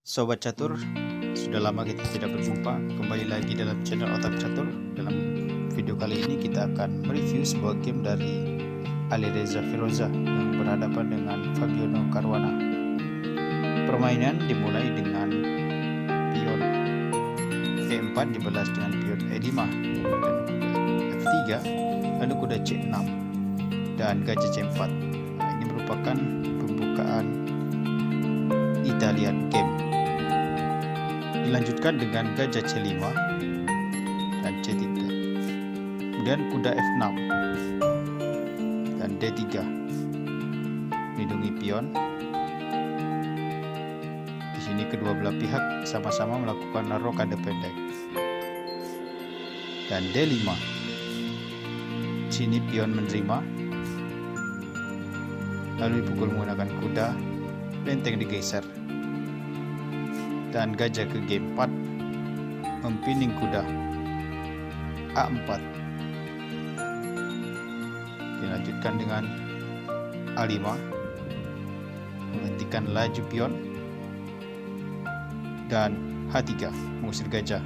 Sobat Catur, sudah lama kita tidak berjumpa. Kembali lagi dalam channel Otak Catur. Dalam video kali ini kita akan mereview sebuah game dari Alireza Firoza yang berhadapan dengan Fabiono Caruana. Permainan dimulai dengan pion E4 dibalas dengan pion E5 dan F3, lalu kuda C6 dan gajah C4. Nah, ini merupakan pembukaan Italian game. Dilanjutkan dengan gajah C5 dan C3, kemudian kuda F6 dan D3, melindungi pion. Di sini kedua belah pihak sama-sama melakukan rokade pendek dan D5. Di sini pion menerima, lalu dipukul menggunakan kuda, benteng digeser, dan gajah ke G4 mempining kuda A4. Dilanjutkan dengan A5 menghentikan laju pion, dan H3 mengusir gajah.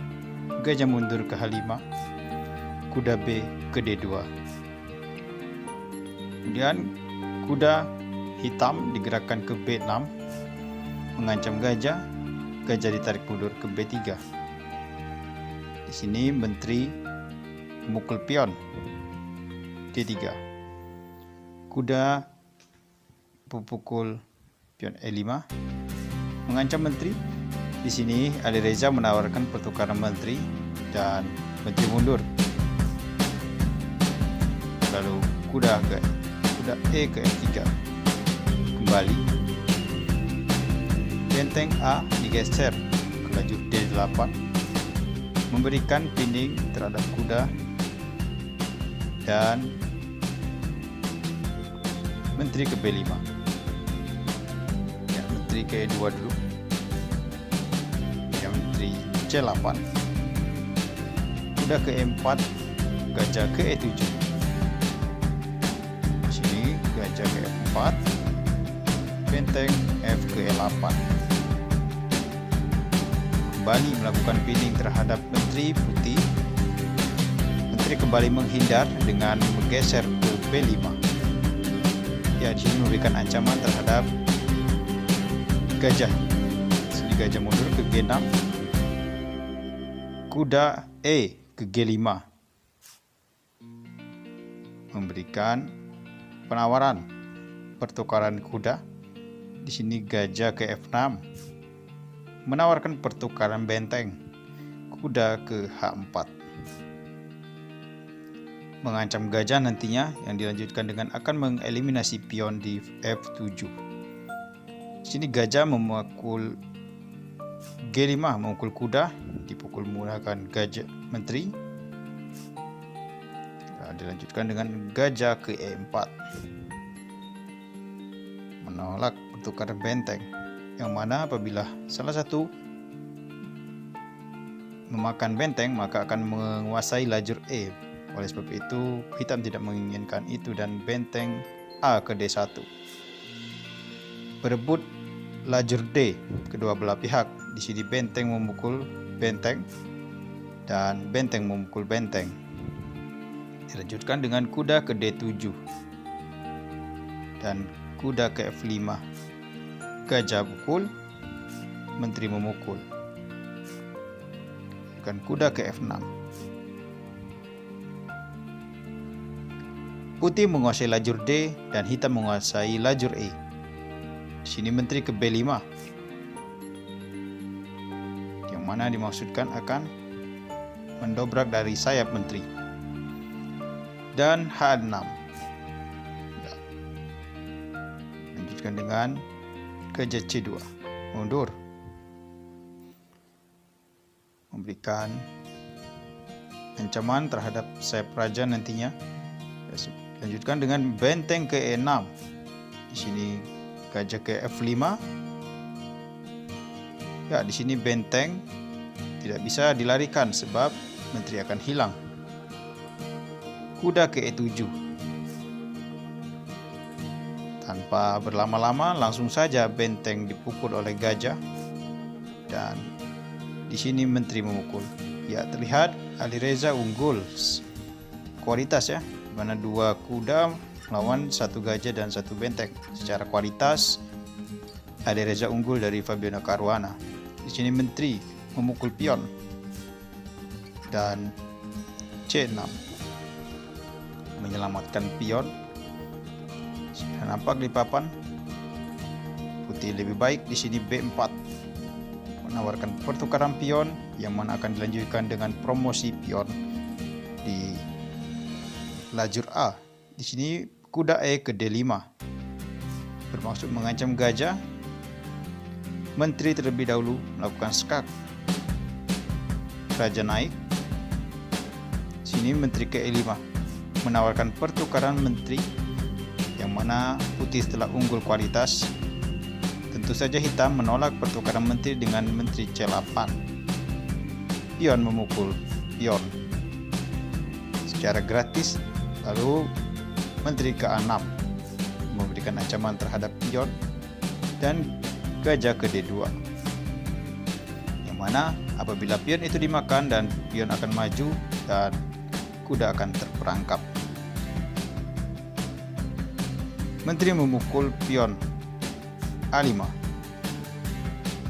Gajah mundur ke H5, kuda B ke D2. Kemudian kuda hitam digerakkan ke B6 mengancam gajah. Gajah ditarik mundur ke B3. Di sini menteri memukul pion D3. Kuda memukul pion E5 mengancam menteri. Di sini Alireza menawarkan pertukaran menteri dan menteri mundur. Lalu kuda E ke F3 kembali. Benteng A digeser ke lajur D8 memberikan pining terhadap kuda, dan menteri ke B5. Ya, menteri ke E2 dulu. Ya, menteri C8. Kuda ke E4, gajah ke E7. Di sini gajah ke F4, benteng F ke E8. Kembali melakukan pining terhadap menteri putih. Menteri kembali menghindar dengan menggeser ke B5. Ya, di sini memberikan ancaman terhadap gajah. Sini gajah mundur ke G6. Kuda E ke G5 memberikan penawaran pertukaran kuda. Di sini gajah ke F6 menawarkan pertukaran benteng. Kuda ke H4 mengancam gajah nantinya, yang dilanjutkan dengan akan mengeliminasi pion di F7. Di sini gajah memukul G5 memukul kuda, dipukul menggunakan gajah menteri. Nah, dilanjutkan dengan gajah ke E4 menolak pertukaran benteng, yang mana apabila salah satu memakan benteng maka akan menguasai lajur E. Oleh sebab itu hitam tidak menginginkan itu, dan benteng A ke D1 berebut lajur D kedua belah pihak. Di sini benteng memukul benteng dan benteng memukul benteng. Dilanjutkan dengan kuda ke D7 dan kuda ke F5. Gajah pukul, menteri memukul. Dan kuda ke F6. Putih menguasai lajur D dan hitam menguasai lajur E. Di sini menteri ke B5, yang mana dimaksudkan akan mendobrak dari sayap menteri. Dan H6. Ya. Lanjutkan dengan gajah C2 mundur, memberikan ancaman terhadap sayap raja nantinya. Lanjutkan dengan benteng ke E6. Di sini gajah ke F5. Ya, di sini benteng tidak bisa dilarikan sebab menteri akan hilang. Kuda ke E7. Tanpa berlama-lama langsung saja benteng dipukul oleh gajah. dan di sini menteri memukul. Ya, terlihat Alireza unggul kualitas ya, mana 2 kuda melawan 1 gajah dan 1 benteng. Secara kualitas Alireza unggul dari Fabiano Caruana. Di sini menteri memukul pion dan C6 menyelamatkan pion. Sudah nampak di papan, putih lebih baik. Di sini B4 menawarkan pertukaran pion yang mana akan dilanjutkan dengan promosi pion di lajur A. Di sini kuda E ke D5 bermaksud mengancam gajah. Menteri terlebih dahulu melakukan skak. Raja naik. Sini menteri ke E5 menawarkan pertukaran menteri yang mana putih telah unggul kualitas. Tentu saja hitam menolak pertukaran menteri dengan menteri C8. Pion memukul pion secara gratis. Lalu menteri ke A6 memberikan ancaman terhadap pion dan gajah ke D2. Yang mana apabila pion itu dimakan dan pion akan maju dan kuda akan terperangkap. Menteri memukul pion A5.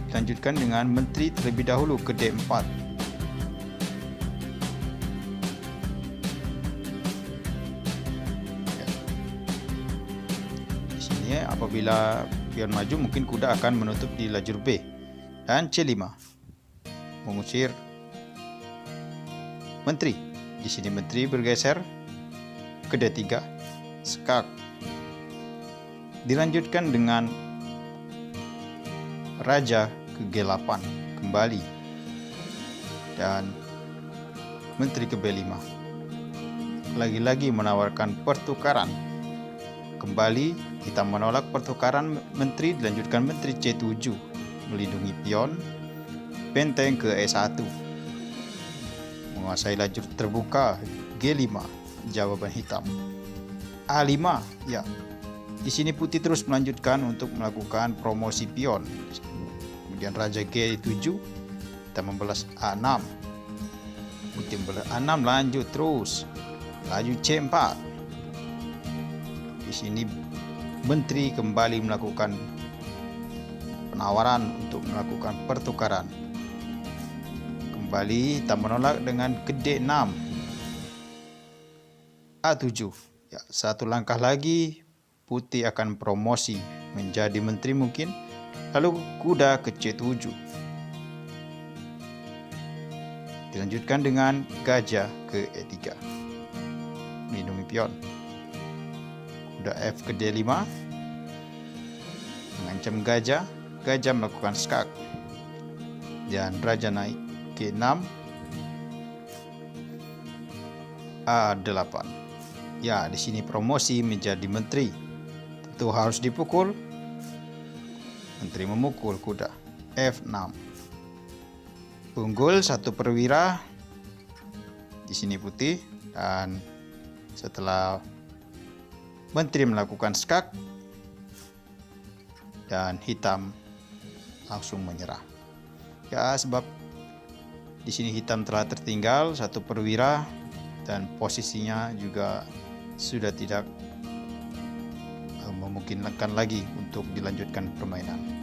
Dilanjutkan dengan menteri terlebih dahulu ke D4. Di sini apabila pion maju mungkin kuda akan menutup di lajur B. Dan C5 mengusir menteri. Di sini menteri bergeser ke D3, skak. Dilanjutkan dengan raja ke G8 kembali dan menteri ke B5. Lagi-lagi menawarkan pertukaran. Kembali hitam menolak pertukaran menteri, dilanjutkan menteri C7 melindungi pion. Benteng ke E1 menguasai lajur terbuka. G5 jawaban hitam. A5 ya. Di sini putih terus melanjutkan untuk melakukan promosi pion. Kemudian raja G7 kita membalas A6. Putih membalas A6, lanjut terus. Laju C4. Di sini menteri kembali melakukan penawaran untuk melakukan pertukaran. Kembali kita menolak dengan ke D6. A7. Ya, satu langkah lagi putih akan promosi menjadi menteri mungkin. Lalu kuda ke C7. Dilanjutkan dengan gajah ke E3. Melindungi pion. Kuda F ke D5. Mengancam gajah. Gajah melakukan skak. Dan raja naik G6. A8. Ya, di sini promosi menjadi menteri. Tentu harus dipukul. Menteri memukul kuda. F6. Unggul 1 perwira. Di sini putih, dan setelah menteri melakukan skak dan hitam langsung menyerah. Ya, sebab di sini hitam telah tertinggal 1 perwira dan posisinya juga sudah tidak memungkinkan lagi untuk dilanjutkan permainan.